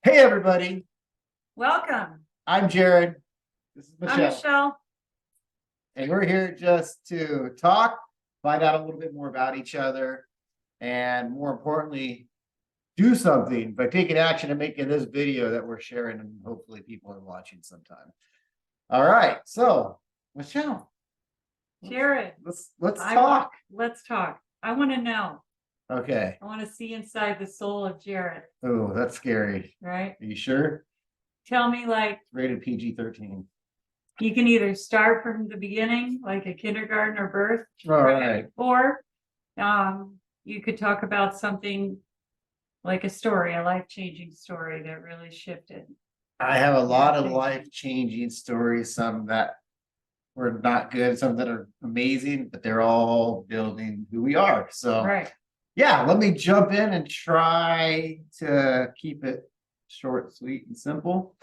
Hey, everybody. Welcome. I'm Jared. This is I'm Michelle. And we're here just to talk, find out a little bit more about each other, and more importantly, do something by taking action and making this video that we're sharing, and hopefully people are watching sometime. All right, so Michelle, Jared, let's talk. Let's talk. I want to know. Okay. I want to see inside the soul of Jared. Oh, that's scary. Right? Are you sure? Tell me, It's rated PG-13. You can either start from the beginning, like a kindergarten or birth, All right. Or you could talk about something like a story, a life-changing story that really shifted. I have a lot of life-changing stories, some that were not good, some that are amazing, but they're all building who we are. So right. Yeah, let me jump in and try to keep it short, sweet, and simple.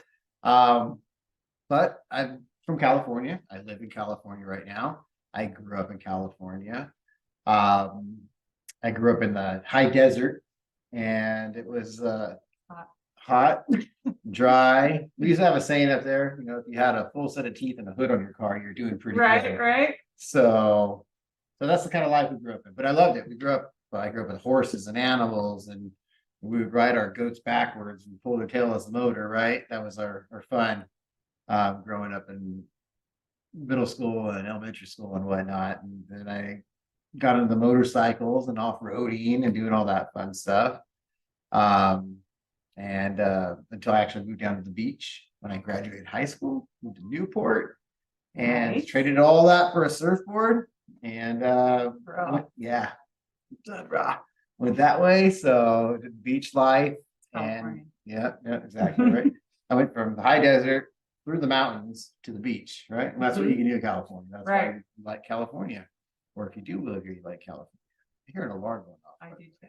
But I'm from California. I live in California right now. I grew up in California. I grew up in the high desert, and it was hot, dry. We used to have a saying up there, you know, if you had a full set of teeth and a hood on your car, you're doing pretty good. Right. So that's the kind of life we grew up in. But I loved it. I grew up with horses and animals, and we would ride our goats backwards and pull their tail as the motor, right? That was our fun growing up in middle school and elementary school and whatnot. And then I got into the motorcycles and off-roading and doing all that fun stuff. And until I actually moved down to the beach when I graduated high school, moved to Newport, and traded all that for a surfboard. And went that way. So beach life, and yeah, exactly right. I went from the high desert through the mountains to the beach, right? And that's what you can do in California. That's why you like California, or if you do live here, you like California. I hear an alarm going off. I do too.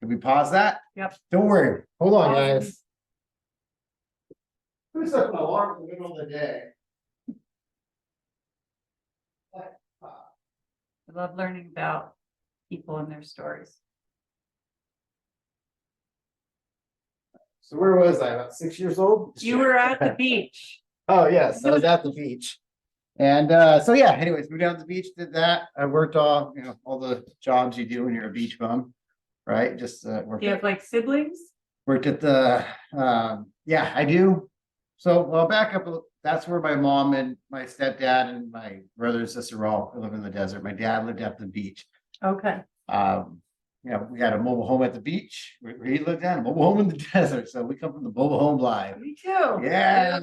Can we pause that? Yep. Don't worry. Hold on, guys. Who set an alarm in the middle of the day? I love learning about people and their stories. So where was I? About 6 years old? You were at the beach. Oh, yes, I was at the beach. And so yeah, anyways, moved down to the beach, did that. I worked all the jobs you do when you're a beach bum, right? Just worked. Do you have like siblings? Worked at the yeah, I do. So well, back up. That's where my mom and my stepdad and my brother and sister all live in the desert. My dad lived at the beach. Okay. We had a mobile home at the beach where he lived at, a mobile home in the desert. So we come from the mobile home life. Me too. Yeah.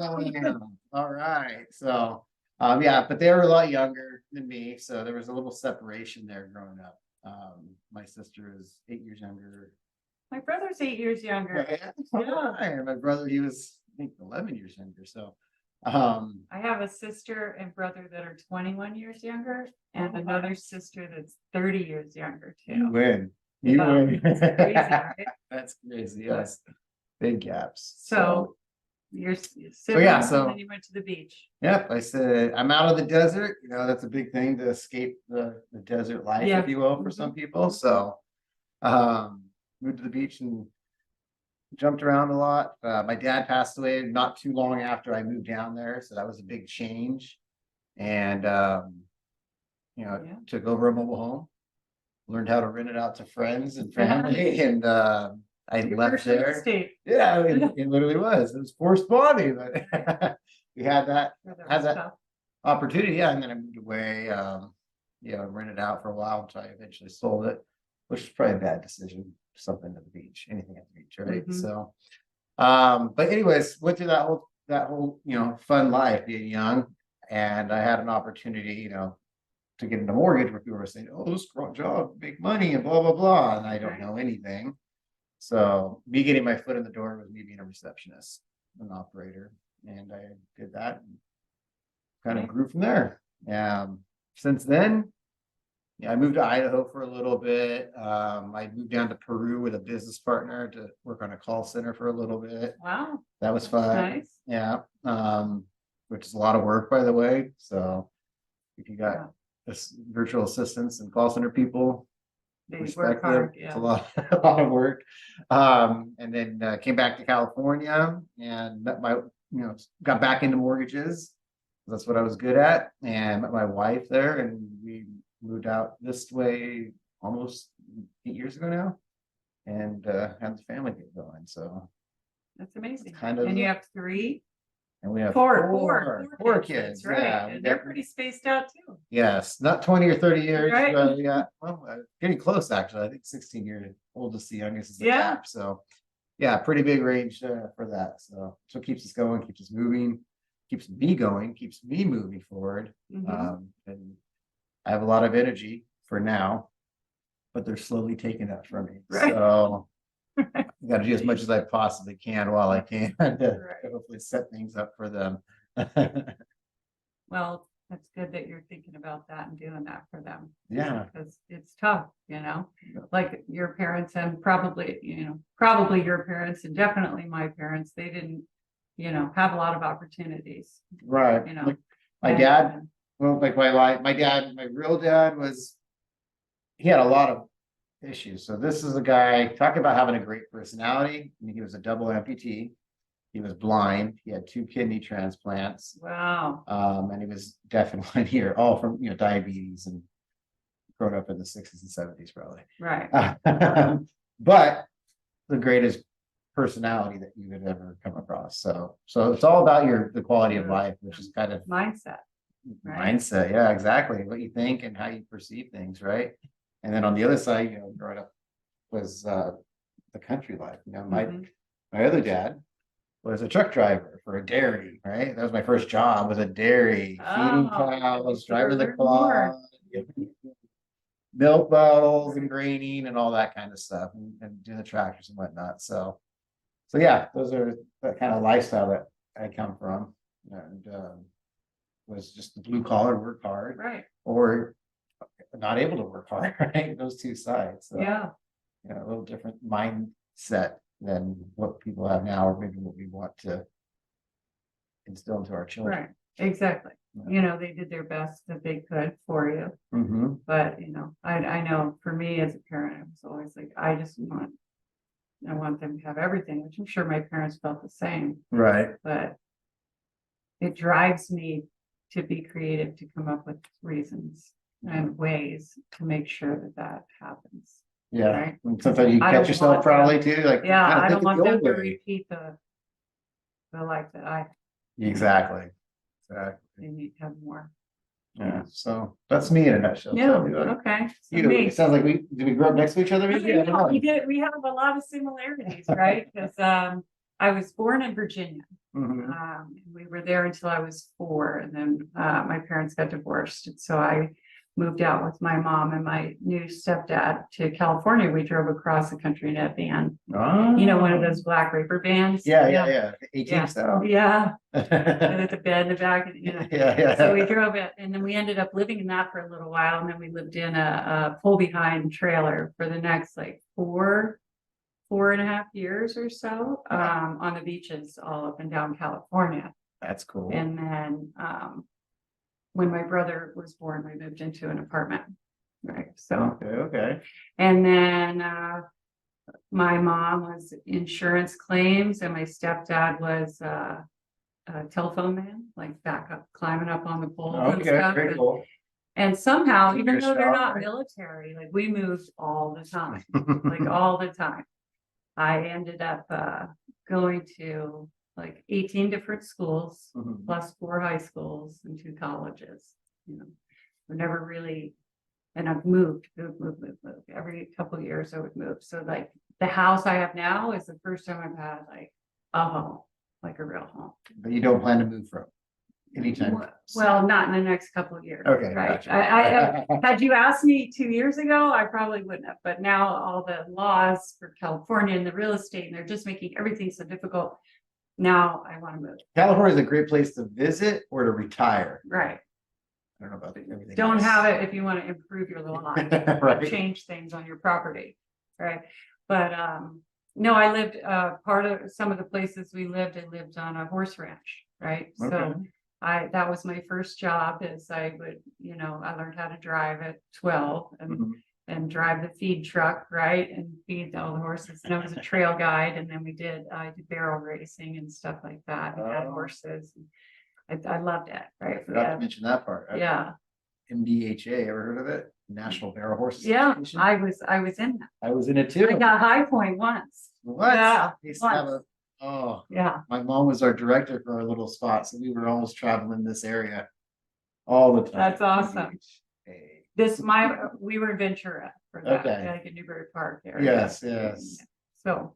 All right. So yeah, but they were a lot younger than me. So there was a little separation there growing up. My sister is 8 years younger. My brother's 8 years younger. Yeah. My brother, he was, I think, 11 years younger. So I have a sister and brother that are 21 years younger, and another sister that's 30 years younger too. You win. That's crazy, right? That's crazy. Yes. Big gaps. So you're siblings, and then you went to the beach. Yep. I said, I'm out of the desert. That's a big thing to escape the desert life, if you will, for some people. So moved to the beach and jumped around a lot. My dad passed away not too long after I moved down there. So that was a big change. And took over a mobile home, learned how to rent it out to friends and family. And I left there. Yeah, it literally was. It was forced bonding, but we had that opportunity. Yeah, and then I moved away. Rented out for a while until I eventually sold it, which was probably a bad decision. Something at the beach, anything at the beach, right? So, but anyways, went through that whole fun life being young, and I had an opportunity, to get into mortgage where people were saying, "Oh, this job, make money," and blah blah blah, and I don't know anything. So me getting my foot in the door was me being a receptionist, an operator, and I did that and kind of grew from there. Since then, I moved to Idaho for a little bit. I moved down to Peru with a business partner to work on a call center for a little bit. Wow. That was fun. Nice. Yeah. Which is a lot of work, by the way. So if you got this virtual assistants and call center people, They work respect them. hard, It's yeah. a lot, a lot of work. And then came back to California and met got back into mortgages. That's what I was good at, and met my wife there, and we moved out this way almost 8 years ago now, and had the family get going. So That's amazing. kind of And you have three? and we have Four kids. that's right. Yeah, And they're pretty spaced out too. yes, not 20 or 30 years. Right. Yeah, well, getting close actually. I think 16 years oldest, the youngest is the Yeah. gap. So, yeah, pretty big range for that. So, keeps us going, keeps us moving, keeps me going, keeps me moving forward. Mhm. And I have a lot of energy for now, but they're slowly taking that from me. Right. So, I got to do as much as I possibly can while I can to Right. hopefully set things up for them. Well, that's good that you're thinking about that and doing that for them. Yeah. Because it's tough, Yeah. like your parents and probably your parents and definitely my parents, they didn't, have a lot of opportunities, Right. Like my dad, well, like my dad, my real dad he had a lot of issues. So this is a guy, talk about having a great personality. I mean, he was a double amputee. He was blind. He had 2 kidney transplants. Wow. And he was deaf in 1 ear, all from diabetes and grown up in the 60s and 70s, probably. Right. But the greatest personality that you would ever come across. So it's all about the quality of life, which is kind of Mindset. Right. mindset. Yeah, exactly. What you think and how you perceive things, right? And then on the other side, growing up was the country life. Mhm. My other dad was a truck driver for a dairy, right? That was my first job, was a dairy, feeding cows, driving the plow, milk bottles and graining and all that kind of stuff, and doing the tractors and whatnot. So yeah, those are the kind of lifestyle that I come from, and was just the blue collar, work hard, Right. or not able to work hard, right? Those two sides. So, Yeah. a little different mindset than what people have now, or maybe what we want to instill into our children. Right. Exactly. Yeah. They did their best that they could for you. Mm-hmm. But, I know for me as a parent, it was always like, I want them to have everything, which I'm sure my parents felt the same. Right. But it drives me to be creative, to come up with reasons and ways to make sure that happens. Yeah. Right. And sometimes you I don't catch yourself want probably too, like, Yeah, kinda I think don't it the want them old to way. repeat the life that I Exactly. they need to have more. Yeah. So that's me in a nutshell. Yeah, Tell me about okay. So you. me. It sounds like did we grow up next to each other? Maybe? I don't know. We have a lot of similarities, right? Because I was born in Virginia. Mhm. We were there until I was 4, and then my parents got divorced. And so I moved out with my mom and my new stepdad to California. We drove across the country in a van. Oh. One of those black Raper vans. Yeah. 18 style. Yeah. Yeah, With the bed in the back. yeah. So we drove it, and then we ended up living in that for a little while, and then we lived in a pull behind trailer for the next like 4.5 years or so, on the beaches all up and down California. That's cool. And then when my brother was born, we moved into an apartment. Right. So Okay. and then my mom was insurance claims, and my stepdad was a telephone man, like backup, climbing up on the poles and Okay, stuff. very cool. And somehow, even Your though they're shop, not right? military, like we moved all the time, like all the time. I ended up going to like 18 different schools, Mhm. plus 4 high schools and 2 colleges. We never really, and I've moved. Every couple of years I would move. So like the house I have now is the first time I've had like a home, like a real home. But you don't plan to move from anytime. Well, not in the next couple of years. Okay, Right. gotcha. I had you asked me 2 years ago, I probably wouldn't have, but now all the laws for California and the real estate, and they're just making everything so difficult. Now I want to move. California is a great place to visit or to retire. Right. I don't know about everything. Don't else. have it if you want to improve your lot, Right. change things on your property. Right. But no, I lived part of some of the places we lived, I lived on a horse ranch. Right. So Okay. that was my first job. Is I would, I learned how to drive at 12, and Mhm. and drive the feed truck, right? And feed all the horses. And I was a trail guide. And then I did barrel racing and stuff like that. And had horses. I loved it, right? I forgot to mention that part. Okay. Yeah. MDHA, ever heard of it? National Barrel Horse Yeah, Association? I was in that. I was in it too. I got High Point once. What? Yeah, They used to have once. Yeah. my mom was our director for our little spot, so we were always traveling this area all the time. That's awesome. MDHA. We were in Ventura for that, Okay. like in Newbury Park area. Yes. So,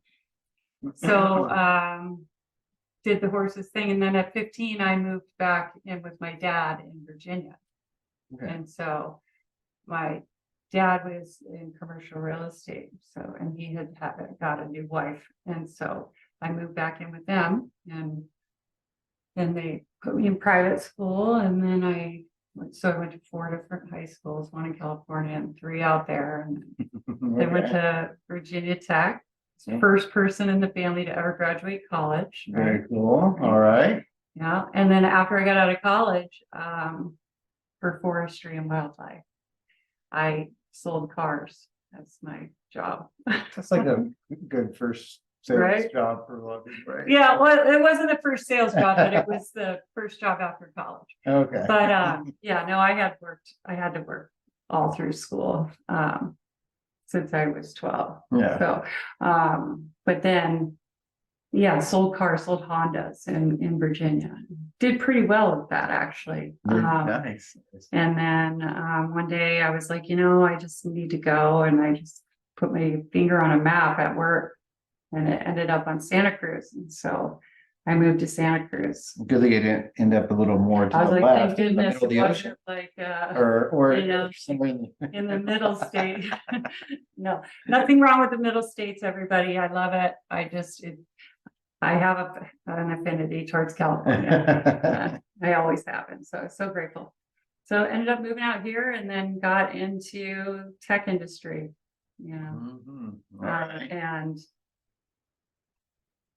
did the horses thing. And then at 15, I moved back in with my dad in Virginia. Okay. And so my dad was in commercial real estate. So, and he had got a new wife. And so I moved back in with them, and then they put me in private school. And then I went to 4 different high schools, 1 in California and 3 out there. And then went to Virginia Tech. Okay. First person in the family to ever graduate college. Right? Very cool. All right. Yeah. And then after I got out of college, for forestry and wildlife, I sold cars. That's my job. That's like a good first sales Right? job for a lot of people, right? Yeah, well, it wasn't the first sales job, but it was the first job after college. Okay. But yeah, no, I had to work all through school since I was 12. Yeah. So but then yeah, sold Hondas in Virginia. Did pretty well with that actually. Nice. And then one day I was like, I just need to go, and I just put my finger on a map at work, and it ended up on Santa Cruz. And so I moved to Santa Cruz. Good thing it didn't end up a little more to I was the like, left, thank in the goodness middle of it the ocean, wasn't like or somewhere in the. in the middle state. No, nothing wrong with the middle states, everybody. I love it. I have an affinity towards California. I always have, and so grateful. So ended up moving out here, and then got into tech industry, Mhm. All right. and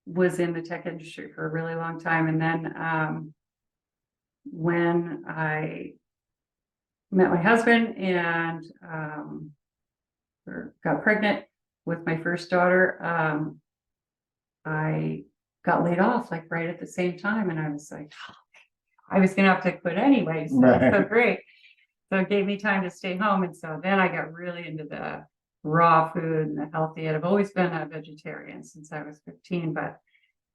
was in the tech industry for a really long time. And then when I met my husband and got pregnant with my first daughter, I got laid off like right at the same time. And I was like, I was gonna have to quit anyway. So Right. so great. So it gave me time to stay home. And so then I got really into the raw food and the healthy. And I've always been a vegetarian since I was 15, but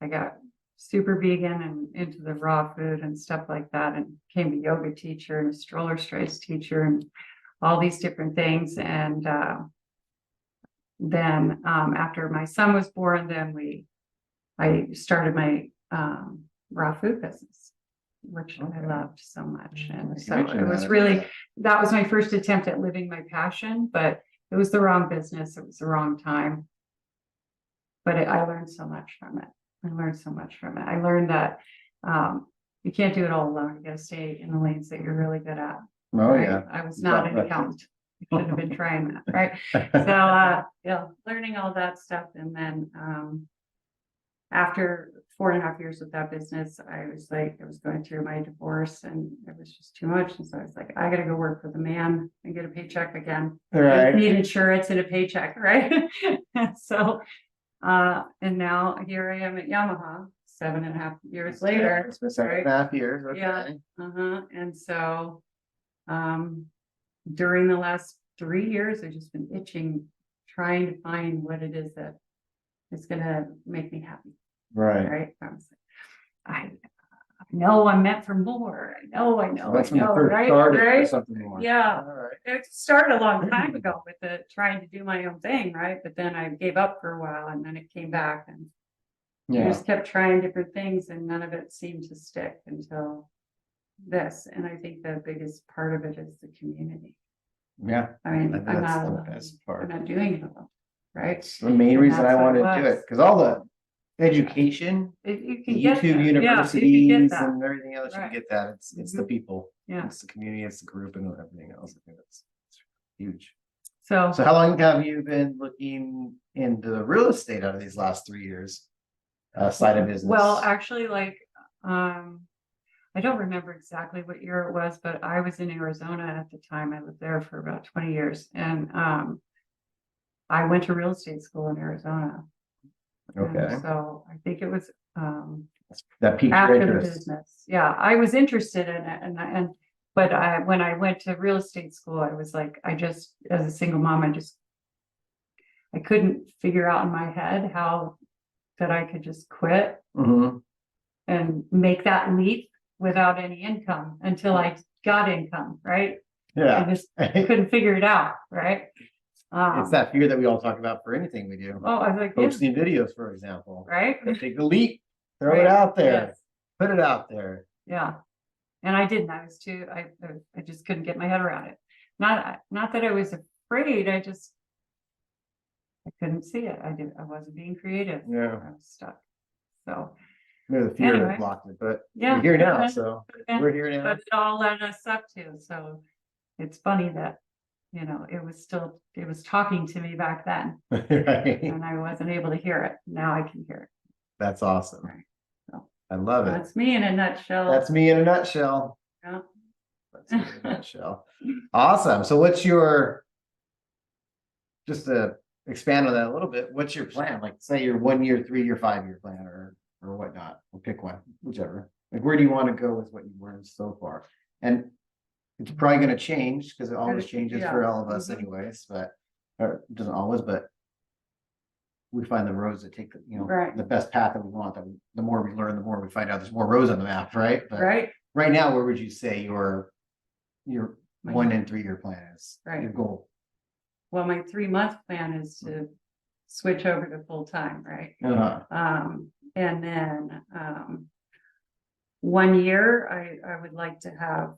I got super vegan and into the raw food and stuff like that, and became a yoga teacher and a stroller straits teacher and all these different things. And then after my son was born, then I started my raw food business, which I loved so much. And so it was really, that was my first attempt at living my passion, but it was the wrong business. It was the wrong time. But I learned so much from it. I learned that you can't do it all alone. You got to stay in the lanes that you're really good at. Oh right? yeah. I was not an accountant. I should have been trying that, right? So learning all that stuff. And then after 4.5 years with that business, I was going through my divorce, and it was just too much. And so I was like, I gotta go work for the man and get a paycheck again. Right. I need insurance and a paycheck, right? So and now here I am at Yamaha 7.5 years later. It's been 7.5 years. Okay. Yeah. And so during the last 3 years, I've just been itching, trying to find what it is that is gonna make me happy. Right. Right. I know I'm meant for more. I know. That's when you first Right. started for Right. something more. Yeah. All right. It started a long time ago with trying to do my own thing, right? But then I gave up for a while, and then it came back, and I Yeah. just kept trying different things, and none of it seemed to stick until this. And I think the biggest part of it is the community. Yeah. I mean, That's I'm not the alone. best I'm part. not doing it alone, right? It's the main And reason I that's what wanted it to do was. it, because all the education, You can get YouTube that. Yeah, you can get universities that. and everything else, you Right. get that. It's the Mhm. people. Yeah. It's the community, it's the group, and everything else. I think it's huge. So So how long have you been looking into the real estate out of these last 3 years? Side of business. well, actually, I don't remember exactly what year it was, but I was in Arizona at the time. I lived there for about 20 years. And I went to real estate school in Arizona. And Okay. so I think it was That piqued your after the interest. business. Yeah, I was interested in it. But when I went to real estate school, I was like, as a single mom, I couldn't figure out in my head how that I could just quit Mhm. and make that leap without any income until I got income, right? I Yeah. just couldn't figure it out, right? It's that fear that we all talk about for anything we do. Oh, I was like, yeah, Posting videos, for example. right? Take the leap, throw Right. it out there, Yes. put it out there. Yeah. And I didn't. I was too, I just couldn't get my head around it. Not that I was afraid, I couldn't see it. I wasn't being creative. Yeah. I was stuck. So Maybe the fear Anyway. that blocked it, but yeah. we're here now, so Yeah. we're here now. But it all led us up to, so it's funny that, it was talking to me back then Right. and I wasn't able to hear it. Now I can hear it. That's awesome. Right. So I love it. that's me in a nutshell. That's me in a nutshell. Yeah. That's me in a nutshell. Awesome. So what's your, just to expand on that a little bit, what's your plan? Like say your 1 year, 3 year, 5 year plan or whatnot. We'll pick one, whichever. Like where do you want to go with what you've learned so far? And it's probably going to change because it always changes for all of us anyways, but or it doesn't always, but we find the roads that take, Right. the best path that we want. The more we learn, the more we find out there's more roads on the map, right? But Right. right now, where would you say your My- 1 and 3 year plan is? Right. Your goal. Well, my 3-month plan is to switch over to full time, right? And then 1 year, I would like to have,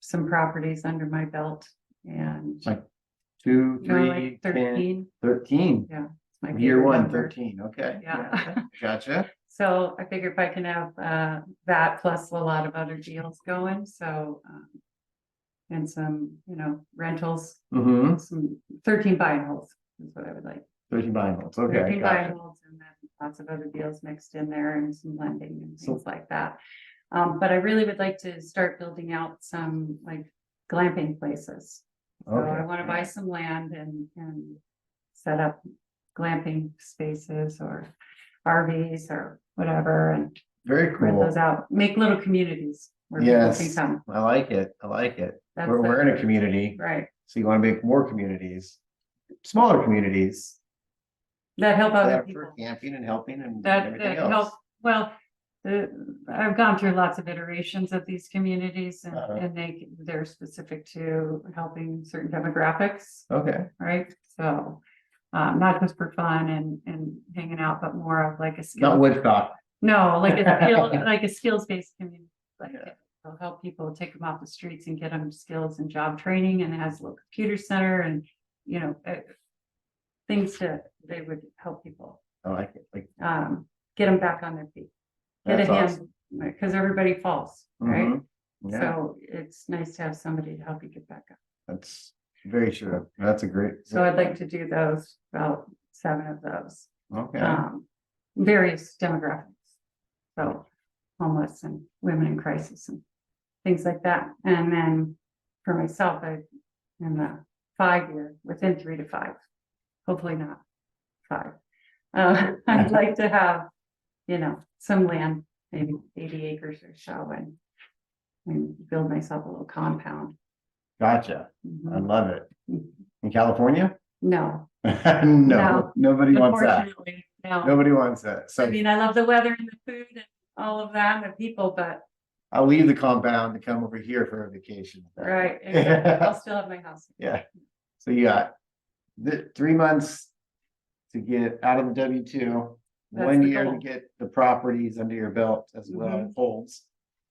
some properties under my belt and Like 2, 3, like 10, 13. 13. Yeah. It's my Year favorite 1, number. 13. Okay. Yeah. Gotcha. So I figure if I can have that plus a lot of other deals going, so and some, rentals, Mm-hmm. some 13 buy and holds is what I would like. 13 buying loans. Okay. 13 buy Gotcha. and holds and then lots of other deals mixed in there and some lending and So- things like that. But I really would like to start building out some like glamping places. So I Okay. want to buy some land and set up glamping spaces or RVs or whatever and Very rent cool. those out, make little communities where people can Yes. come. I like it. I like it. That's We're in a community, right. so you want to make more communities, smaller communities That help other that people. for camping and helping and That everything help. else. Well, I've gone through lots of iterations of these communities and, Uh-huh. they're specific to helping certain demographics, Okay. right? So, not just for fun and hanging out, but more of like a Not skill. Woodstock. No, like a skill, like a skills-based community. Like Yeah. it'll help people take them off the streets and get them skills and job training, and it has a little computer center and, things they would help people, I like it. Like, get them back on their feet. Get a that's hand, awesome. because everybody falls, right? Mhm. Yeah, So it's nice to have somebody to help you get back up. that's very true. That's a great. So I'd like to do those, about 7 of those, Okay. various demographics. So homeless and women in crisis and things like that. And then for myself, in the 5 year, within 3 to 5, hopefully not 5. I'd like to have, some land, maybe 80 acres or so and build myself a little compound. Gotcha. I Mhm. love it. Mhm. In California? No, No, nobody wants that. unfortunately, no. Nobody wants that. So I mean, I love the weather and the food and all of that and the people, but I'll leave the compound to come over here for a vacation. right, exactly. I'll still have my house. Yeah. So you got the 3 months to get out of the W-2, That's 1 the year to goal. get the properties under your belt as well, holds.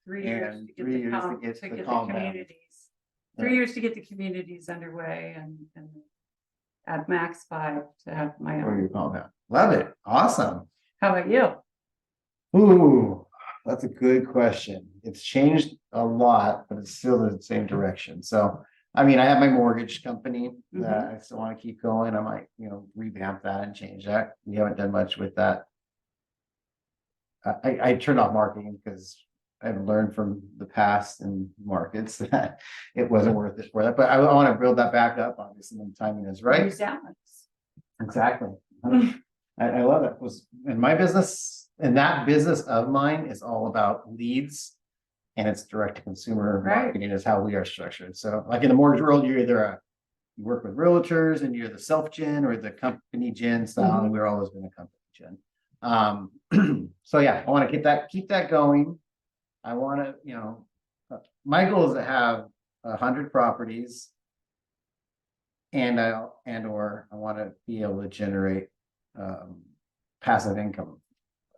3 years And to get 3 the years to com- get to the get the compound. communities. Yeah. 3 years to get the communities underway and at max 5 to have my Or own. your compound. Love it. Awesome. How about you? Ooh, that's a good question. It's changed a lot, but it's still the same direction. So, I mean, I have my mortgage company that I still want to keep going. I might, revamp that and change that. We haven't done much with that. I turned off marketing because I've learned from the past and markets that it wasn't worth it for that, but I want to build that back up, obviously, when the timing is right. Exactly. I love it. Was in my business, and that business of mine is all about leads, and it's direct to consumer marketing is how we are structured. So like in the mortgage world, you're either you work with realtors and you're the self-gen or the company gen style, and we've always been a company gen. So yeah, I want to keep that going. I want to, you know, my goal is to have 100 properties, and I want to be able to generate passive income,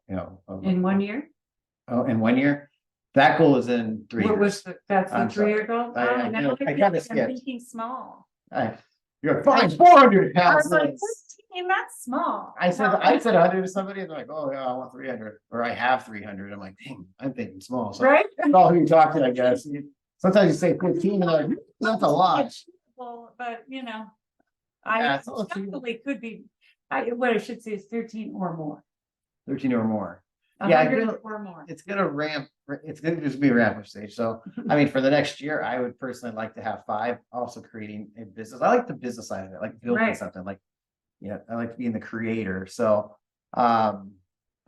you know, In 1 year? Oh, in 1 year. That goal is in 3 What years. was that's the I'm sorry. 3-year goal? I kind of skipped. Thinking small. You're fine, 400 I was like, houses. 13, that's small. I said 100 to somebody, and they're like, oh yeah, I want 300, or I have 300. I'm like, dang, I'm thinking small. So Right? that's all who you talk to, I guess. Sometimes you say 15, and they're like, that's a lot. Well, but you know, Yeah, I definitely could be, what I should say is 13 or more. 13 or more. 100 or more. It's gonna ramp. It's gonna just be a ramp up stage. So, I mean, for the next year, I would personally like to have 5. Also, creating a business. I like the business side of it, like building something. Like, yeah, I like being the creator. So, but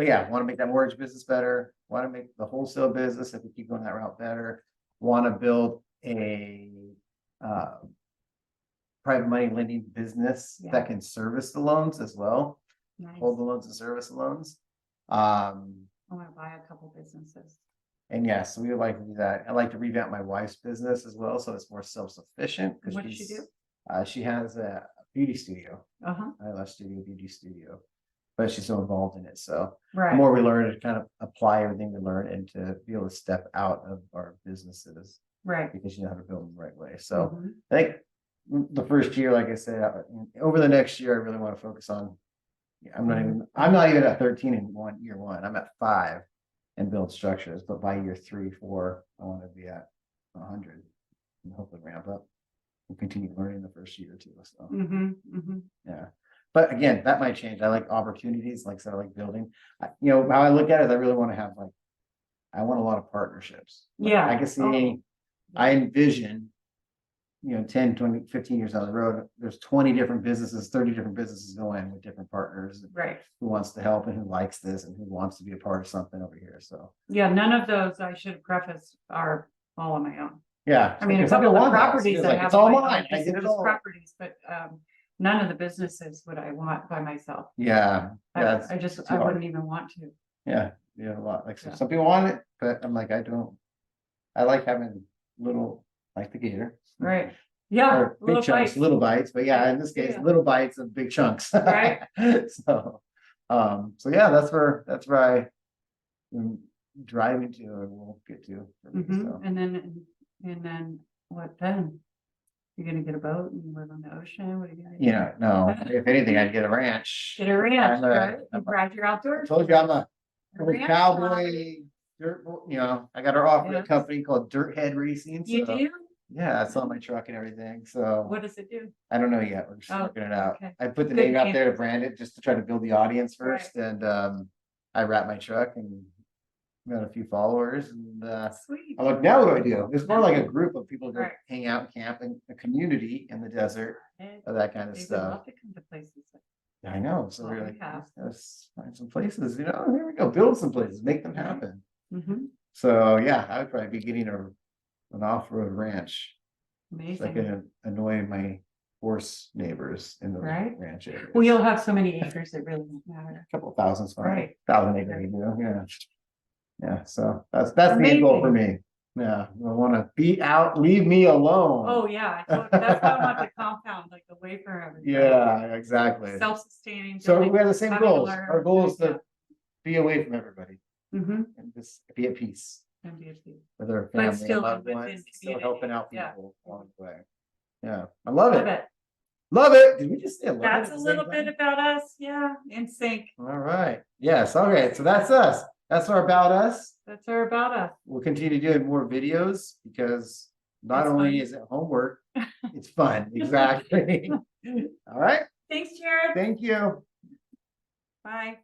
yeah, want to make that mortgage business better. Want to make the wholesale business, if we keep going that route, better. Want to build a private money lending business that can service the loans as well. Nice. Hold the loans and service the loans. I want to buy a couple businesses. And yes, we would like to do that. I like to revamp my wife's business as well, so it's more self-sufficient. What does she do? She has a beauty studio. I love beauty studio, but she's so involved in it. So the more we learn to kind of apply everything we learn and to be able to step out of our businesses, because you know how to build them the right way. So I think the first year, like I said, over the next year, I really want to focus on. I'm not even at 13 in year one. I'm at 5 and build structures, but by year 3, 4, I want to be at 100 and hopefully ramp up and continue learning the first year or two. So yeah, but again, that might change. I like opportunities, like I said, I like building. You know, how I look at it, I really want to have I want a lot of partnerships. I can see, I envision, you know, 10, 20, 15 years down the road, there's 20 different businesses, 30 different businesses going with different partners. Who wants to help and who likes this and who wants to be a part of something over here. So yeah, none of those, I should have prefaced, are all on my own. Yeah. I mean, a couple of properties I have. It's all mine. I get it all. Properties, but none of the businesses would I want by myself. Yeah. I wouldn't even want to. Yeah. Yeah. A lot. Like some people want it, but I'm like, I don't. I like having little, like the gator. Right. Yeah. Big chunks, little bites, but yeah, in this case, little bites of big chunks. Right. So yeah, that's where I am driving to, or we'll get to. So. And then what then? You're gonna get a boat and live on the ocean? What are you gonna do? Yeah, no. If anything, I'd get a ranch. Get a ranch, right? You pride your outdoors. I told you I'm a cowboy. Dirt, you know, I got her off with a company called Dirthead Racing. You do? Yeah, that's on my truck and everything. So what does it do? I don't know yet. We're just working it out. I put the name out there to brand it just to try to build the audience first. And I wrap my truck and got a few followers. And sweet. I'm like, now what do I do? It's more like a group of people who hang out, camp, and a community in the desert of that kind of stuff. Love to come to places. I know. So we're like, let's find some places, you know, here we go, build some places, make them happen. So yeah, I would probably be getting an off-road ranch. Amazing. So I can annoy my horse neighbors in the ranch area. Well, you'll have so many acres, it really won't matter. A couple of thousands, 1,000 acres, you know, yeah. So that's the end goal for me. Yeah, I want to be out, leave me alone. Oh yeah, that's why I want the compound, like away from everything. Yeah, exactly. Self-sustaining. So we have the same goals. Our goal is to be away from everybody and just be at peace. And be at peace. With our family, but still loved ones, still helping out people along the way. Yeah, I love it. Love it. Did we just say that's a little bit about us? Yeah, in sync. All right. Yes. Okay. So that's us. That's our about us. That's our about us. We'll continue doing more videos because not only is it homework, it's fun. Exactly. All right. Thanks, Jared. Thank you. Bye.